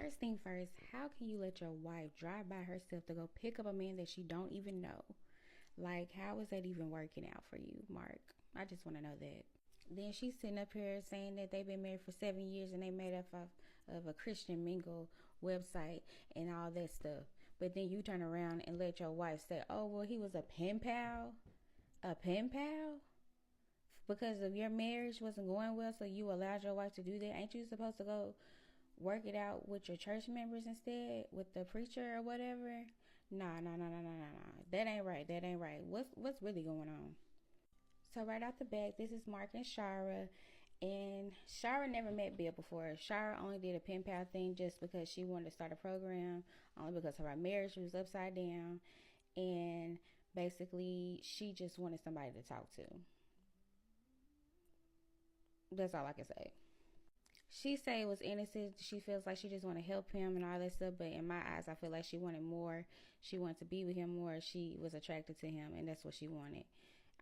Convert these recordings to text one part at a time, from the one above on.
First thing first, how can you let your wife drive by herself to go pick up a man that she don't even know? Like, how is that even working out for you, Mark? I just want to know that. Then she's sitting up here saying that they've been married for 7 years and they made up of a Christian mingle website and all that stuff. But then you turn around and let your wife say, oh, well, he was a pen pal? A pen pal? Because of your marriage wasn't going well, so you allowed your wife to do that? Ain't you supposed to go work it out with your church members instead, with the preacher or whatever? Nah. That ain't right. That ain't right. What's really going on? So right out the back, this is Mark and Shara. And Shara never met Bill before. Shara only did a pen pal thing just because she wanted to start a program, only because of her marriage was upside down. And basically, she just wanted somebody to talk to. That's all I can say. She say it was innocent. She feels like she just want to help him and all that stuff. But in my eyes, I feel like she wanted more. She wanted to be with him more. She was attracted to him, and that's what she wanted.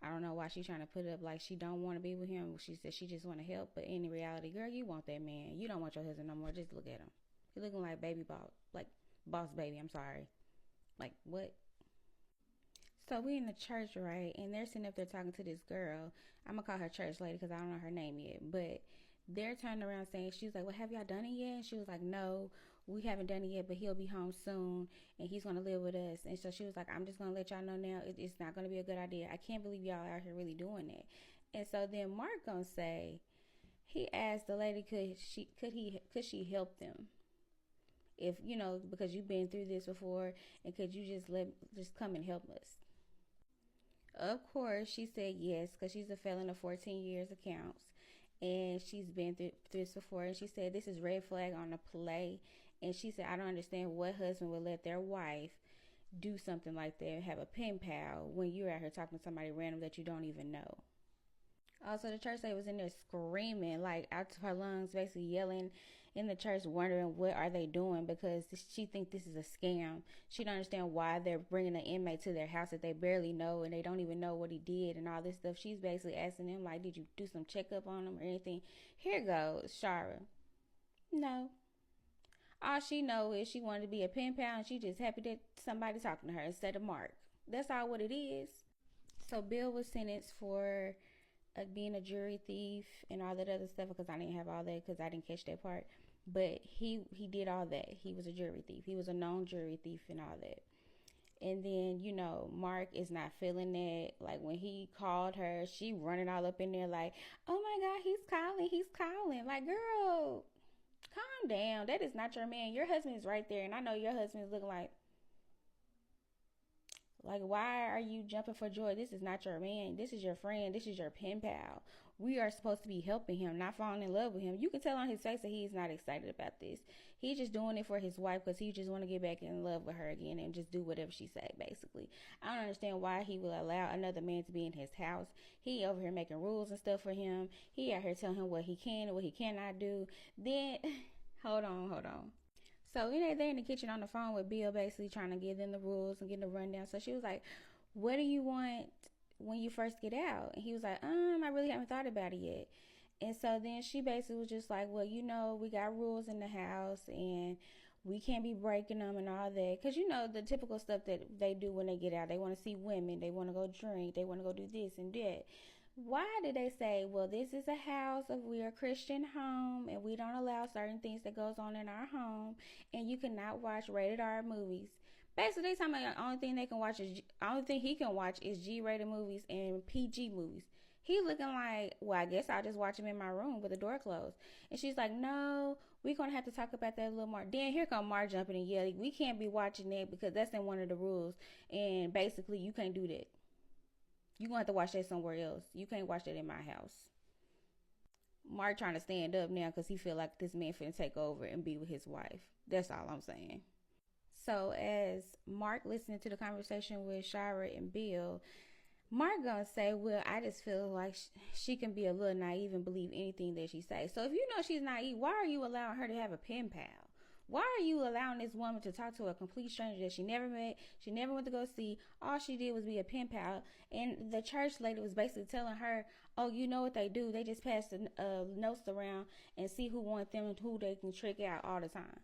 I don't know why she's trying to put it up like she don't want to be with him. She said she just want to help. But in reality, girl, you want that man. You don't want your husband no more. Just look at him. He's looking like baby boss. Like boss baby. I'm sorry. Like what? So we in the church, right? And they're sitting up there talking to this girl. I'm going to call her church lady because I don't know her name yet. But they're turning around saying, she's like, well, have y'all done it yet? And she was like, no, we haven't done it yet, but he'll be home soon and he's going to live with us. And so she was like, I'm just going to let y'all know now, it's not going to be a good idea. I can't believe y'all out here really doing that. And so then Mark going to say, he asked the lady, could she help them? If, because you've been through this before, and could you just come and help us? Of course, she said yes, because she's a felon of 14 years accounts. And she's been through this before. And she said, this is red flag on the play. And she said, I don't understand what husband would let their wife do something like that, have a pen pal, when you're out here talking to somebody random that you don't even know. Also, the church lady was in there screaming, like out of her lungs, basically yelling in the church, wondering what are they doing, because she thinks this is a scam. She don't understand why they're bringing an inmate to their house that they barely know and they don't even know what he did and all this stuff. She's basically asking them, like, did you do some checkup on him or anything? Here goes Shara. No. All she know is she wanted to be a pen pal and she just happy that somebody talking to her instead of Mark. That's all what it is. So Bill was sentenced for being a jury thief and all that other stuff, because I didn't have all that because I didn't catch that part. But he did all that. He was a jury thief. He was a known jury thief and all that. And then, Mark is not feeling that. Like when he called her, she running all up in there like, oh my God, he's calling. Like, girl, calm down. That is not your man. Your husband is right there. And I know your husband is looking like, why are you jumping for joy? This is not your man. This is your friend. This is your pen pal. We are supposed to be helping him, not falling in love with him. You can tell on his face that he's not excited about this. He's just doing it for his wife because he just want to get back in love with her again and just do whatever she say, basically. I don't understand why he will allow another man to be in his house. He over here making rules and stuff for him. He out here telling him what he can and what he cannot do. Then, hold on. So they're in the kitchen on the phone with Bill, basically trying to give them the rules and getting the rundown. So she was like, what do you want when you first get out? And he was like, I really haven't thought about it yet. And so then she basically was just like, well, we got rules in the house and we can't be breaking them and all that. Because, the typical stuff that they do when they get out. They want to see women. They want to go drink. They want to go do this and that. Why did they say, well, this is a house we're a Christian home and we don't allow certain things that goes on in our home and you cannot watch rated R movies? Basically, they talking about the only thing he can watch is G-rated movies and PG movies. He looking like, well, I guess I'll just watch him in my room with the door closed. And she's like, no, we're going to have to talk about that a little more. Then here come Mark jumping and yelling, we can't be watching that because that's in one of the rules. And basically, you can't do that. You're going to have to watch that somewhere else. You can't watch that in my house. Mark trying to stand up now because he feel like this man finna take over and be with his wife. That's all I'm saying. So as Mark listening to the conversation with Shara and Bill, Mark gonna say, well, I just feel like she can be a little naive and believe anything that she says. So if you know she's naive, why are you allowing her to have a pen pal? Why are you allowing this woman to talk to a complete stranger that she never met, she never went to go see? All she did was be a pen pal. And the church lady was basically telling her, oh, you know what they do? They just pass the notes around and see who wants them and who they can trick out all the time.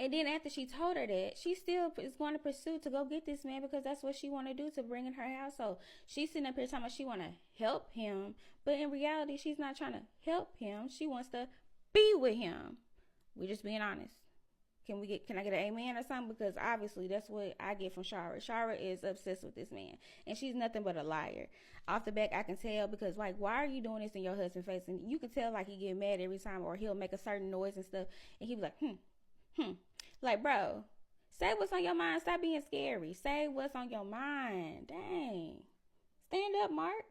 And then after she told her that, she still is going to pursue to go get this man because that's what she want to do to bring in her household. She's sitting up here talking about she want to help him, but in reality, she's not trying to help him. She wants to be with him. We're just being honest. Can I get an amen or something? Because obviously that's what I get from Shara. Shara is obsessed with this man, and she's nothing but a liar. Off the back, I can tell because, like, why are you doing this in your husband's face? And you can tell, like, he get mad every time, or he'll make a certain noise and stuff, and he'll be like, like, bro, say what's on your mind. Stop being scary. Say what's on your mind. Dang. Stand up, Mark.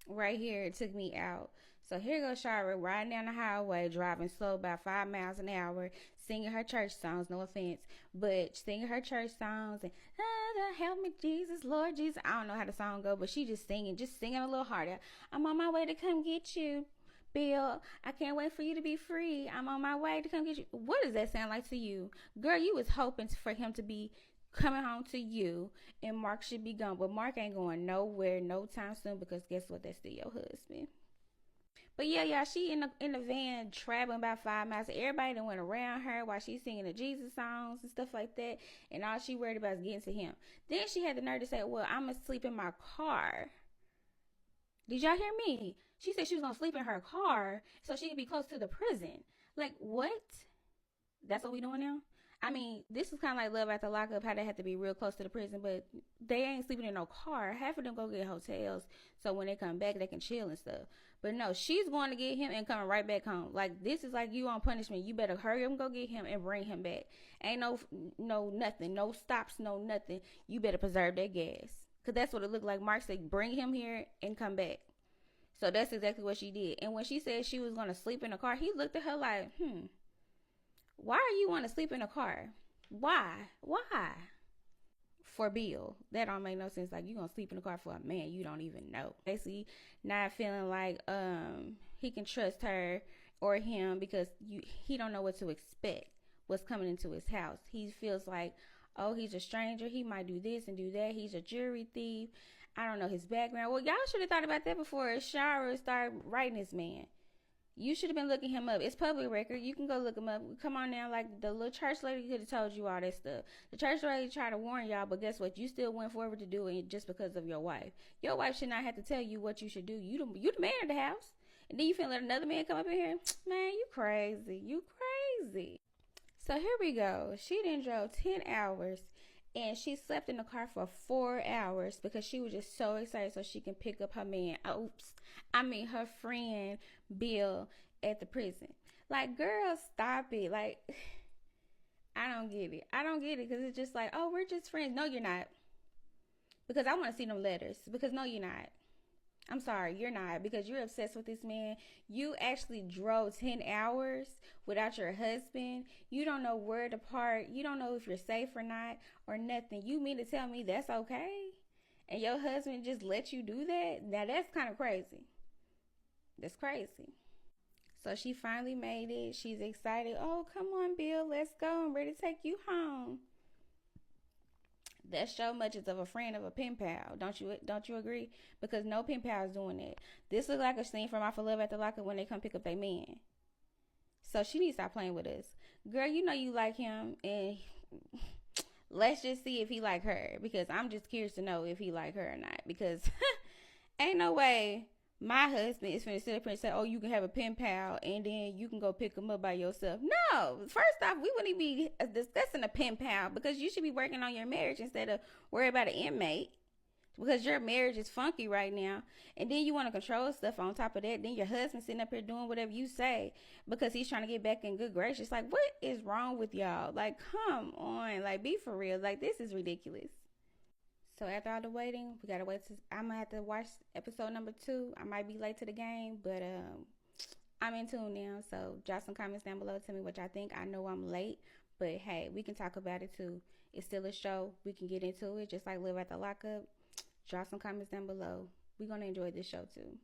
Right here, it took me out. So here goes Shara riding down the highway, driving slow about 5 miles an hour, singing her church songs, no offense, but singing her church songs and help me Jesus, Lord Jesus. I don't know how the song go, but she just singing a little harder. I'm on my way to come get you, Bill. I can't wait for you to be free. I'm on my way to come get you. What does that sound like to you? Girl, you was hoping for him to be coming home to you and Mark should be gone, but Mark ain't going nowhere no time soon because guess what? That's still your husband. But yeah, she in the van traveling about 5 miles. Everybody that went around her while she's singing the Jesus songs and stuff like that. And all she worried about is getting to him. Then she had the nerve to say, well, I'm going to sleep in my car. Did y'all hear me? She said she was going to sleep in her car so she could be close to the prison. Like, what? That's what we doing now? I mean, this is kind of like Love After Lockup, how they have to be real close to the prison, but they ain't sleeping in no car. Half of them go get hotels, so when they come back, they can chill and stuff. But no, she's going to get him and coming right back home. Like, this is like you on punishment. You better hurry up and go get him and bring him back. Ain't no nothing, no stops, no nothing. You better preserve that gas. Because that's what it looked like. Mark said, bring him here and come back. So that's exactly what she did. And when she said she was going to sleep in the car, he looked at her like, why are you want to sleep in a car? Why? For Bill. That don't make no sense. Like, you gonna sleep in the car for a man you don't even know. Basically, not feeling like he can trust her or him because he don't know what to expect. What's coming into his house. He feels like, oh, he's a stranger. He might do this and do that. He's a jewelry thief. I don't know his background. Well, y'all should have thought about that before Shara started writing this man. You should have been looking him up. It's public record. You can go look him up. Come on now. Like, the little church lady could have told you all that stuff. The church lady tried to warn y'all, but guess what? You still went forward to do it just because of your wife. Your wife should not have to tell you what you should do. You the man of the house. And then you finna let another man come up in here? Man, you crazy. You crazy. So here we go. She done drove 10 hours. And she slept in the car for 4 hours because she was just so excited so she can pick up her man. Her friend Bill at the prison. Like, girl, stop it. Like, I don't get it. Because it's just like, oh, we're just friends. No, you're not. Because I want to see them letters. Because no, you're not. I'm sorry, you're not, because you're obsessed with this man. You actually drove 10 hours without your husband. You don't know where to park. You don't know if you're safe or not or nothing. You mean to tell me that's okay? And your husband just let you do that? Now that's kind of crazy. That's crazy. So she finally made it. She's excited. Oh, come on, Bill. Let's go. I'm ready to take you home. That's so much of a friend of a pen pal. Don't you agree? Because no pen pal is doing that. This looks like a scene from Off of Love After Lockup when they come pick up their man. So she needs to stop playing with us. Girl, you know you like him, and let's just see if he like her. Because I'm just curious to know if he like her or not. Because ain't no way my husband is finna sit up here and say, oh, you can have a pen pal and then you can go pick him up by yourself. No. First off, we wouldn't even be discussing a pen pal because you should be working on your marriage instead of worry about an inmate because your marriage is funky right now. And then you want to control stuff on top of that. Then your husband sitting up here doing whatever you say because he's trying to get back in good graces. Like, what is wrong with y'all? Like, come on. Like, be for real. Like, this is ridiculous. So after all the waiting, we gotta wait. I'm gonna have to watch episode number 2. I might be late to the game, but I'm in tune now. So drop some comments down below. Tell me what y'all think. I know I'm late, but hey, we can talk about it too. It's still a show. We can get into it, just like Live at the Lockup. Drop some comments down below. We're gonna enjoy this show too.